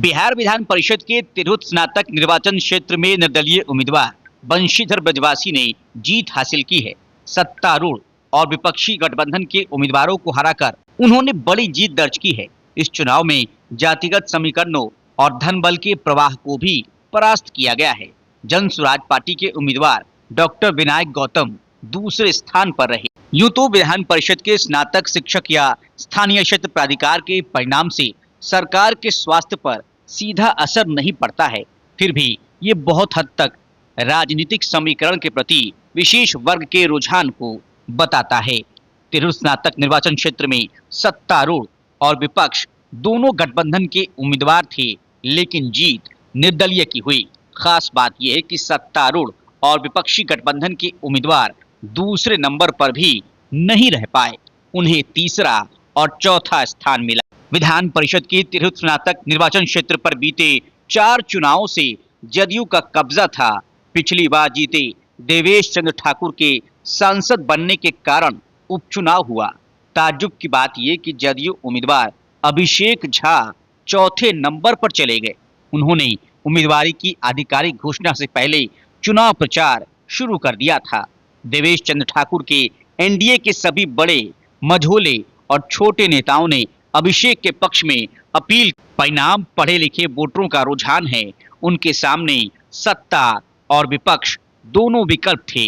बिहार विधान परिषद के तिरहुत स्नातक निर्वाचन क्षेत्र में निर्दलीय उम्मीदवार बंशीधर ब्रजवासी ने जीत हासिल की है। सत्तारूढ़ और विपक्षी गठबंधन के उम्मीदवारों को हराकर उन्होंने बड़ी जीत दर्ज की है। इस चुनाव में जातिगत समीकरणों और धन बल के प्रवाह को भी परास्त किया गया है। जन स्वराज पार्टी के उम्मीदवार डॉक्टर विनायक गौतम दूसरे स्थान पर रहे। यूं तो विधान परिषद के स्नातक शिक्षक या स्थानीय क्षेत्र प्राधिकार के परिणाम से सरकार के स्वास्थ्य पर सीधा असर नहीं पड़ता है, फिर भी ये बहुत हद तक राजनीतिक समीकरण के प्रति विशेष वर्ग के रुझान को बताता है। तिरहुत स्नातक निर्वाचन क्षेत्र में सत्तारूढ़ और विपक्ष दोनों गठबंधन के उम्मीदवार थे, लेकिन जीत निर्दलीय की हुई। खास बात यह है कि सत्तारूढ़ और विपक्षी गठबंधन के उम्मीदवार दूसरे नंबर पर भी नहीं रह पाए, उन्हें तीसरा और चौथा स्थान मिला। विधान परिषद के तिरहुत स्नातक निर्वाचन क्षेत्र पर बीते 4 चुनावों से जदयू का कब्जा था। पिछली बार जीते देवेश चंद्र ठाकुर के सांसद बनने के कारण उपचुनाव हुआ। ताज्जुब की बात यह कि जदयू उम्मीदवार अभिषेक झा चौथे नंबर पर चले गए। उन्होंने उम्मीदवारी की आधिकारिक घोषणा से पहले चुनाव प्रचार शुरू कर दिया था। देवेश चंद्र ठाकुर के एनडीए के सभी बड़े, मझोले और छोटे नेताओं ने अभिषेक के पक्ष में अपील। परिणाम पढ़े लिखे वोटरों का रुझान है। उनके सामने सत्ता और विपक्ष दोनों विकल्प थे।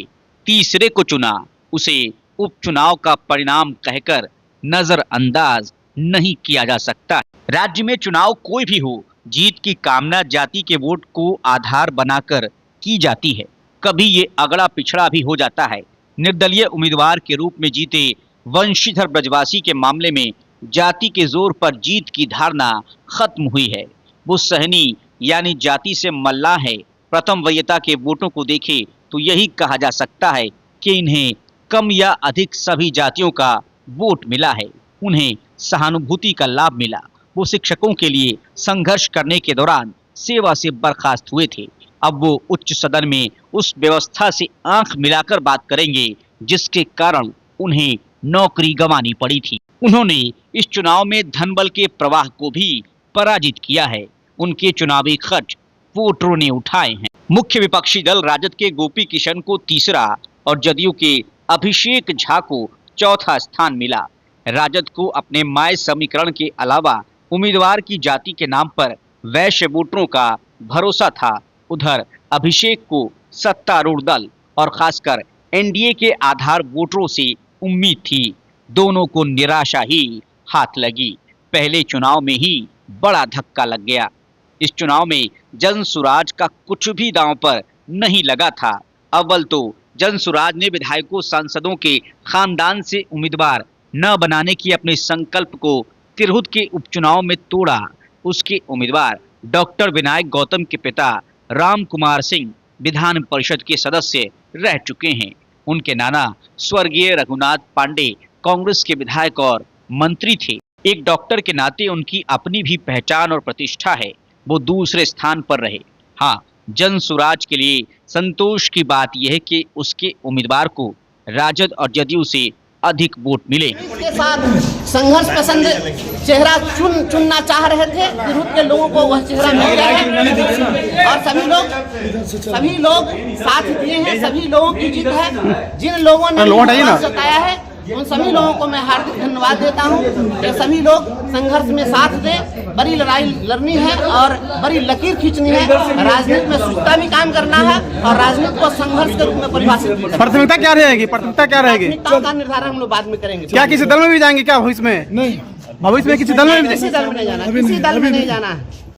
तीसरे को चुना, उसे उपचुनाव का परिणाम कहकर नजरअंदाज नहीं किया जा सकता। राज्य में चुनाव कोई भी हो, जीत की कामना जाति के वोट को आधार बनाकर की जाती है। कभी ये अगड़ा पिछड़ा भी हो जाता है। निर्दलीय उम्मीदवार के रूप में जीते बंशीधर ब्रजवासी के मामले में जाति के जोर पर जीत की धारणा खत्म हुई है। वो सहनी यानी जाति से मल्लाह है। प्रथम वरीयता के वोटों को देखे तो यही कहा जा सकता है कि इन्हें कम या अधिक सभी जातियों का वोट मिला है। उन्हें सहानुभूति का लाभ मिला। वो शिक्षकों के लिए संघर्ष करने के दौरान सेवा से बर्खास्त हुए थे। अब वो उच्च सदन में उस व्यवस्था से आंख मिलाकर बात करेंगे जिसके कारण उन्हें नौकरी गंवानी पड़ी थी। उन्होंने इस चुनाव में धन बल के प्रवाह को भी पराजित किया है। उनके चुनावी खर्च वोटरों ने उठाए हैं। मुख्य विपक्षी दल राजद के गोपी किशन को तीसरा और जदयू के अभिषेक झा को चौथा स्थान मिला। राजद को अपने माय समीकरण के अलावा उम्मीदवार की जाति के नाम पर वैश्य वोटरों का भरोसा था। उधर अभिषेक को सत्तारूढ़ दल और खासकर एनडीए के आधार वोटरों से उम्मीद थी। दोनों को निराशा ही हाथ लगी। पहले चुनाव में ही बड़ा धक्का लग गया। इस चुनाव में जन स्वराज का कुछ भी दांव पर नहीं लगा था। अव्वल तो जन स्वराज ने विधायकों सांसदों के खानदान से उम्मीदवार न बनाने की अपने संकल्प को तिरहुत के उपचुनाव में तोड़ा। उसके उम्मीदवार डॉक्टर विनायक गौतम के पिता राम कुमार सिंह विधान परिषद के सदस्य रह चुके हैं। उनके नाना स्वर्गीय रघुनाथ पांडे कांग्रेस के विधायक और मंत्री थे। एक डॉक्टर के नाते उनकी अपनी भी पहचान और प्रतिष्ठा है। वो दूसरे स्थान पर रहे। हाँ, जन स्वराज के लिए संतोष की बात यह है कि उसके उम्मीदवार को राजद और जदयू से अधिक वोट मिले। इसके साथ संघर्ष पसंद चेहरा चुनना चाह रहे थे। तिरहुत के लोगों को वह चेहरा मिल गया है और सभी लोग साथ दिए हैं। सभी लोगों की जीत है। जिन लोगों ने जताया है उन सभी लोगों को मैं हार्दिक धन्यवाद देता हूं कि सभी लोग संघर्ष में साथ दें। बड़ी लड़ाई लड़नी है और बड़ी लकीर खींचनी है। राजनीति में सुस्ता भी काम करना है और राजनीति को संघर्ष के रूप में परिभाषित करना है। प्राथमिकता क्या रहेगी? प्राथमिकताओं का निर्धारण हम लोग बाद में करेंगे। क्या किसी दल में भी जाएंगे क्या भविष्य में? नहीं, भविष्य में किसी दल में नहीं जाना, किसी दल में नहीं जाना है।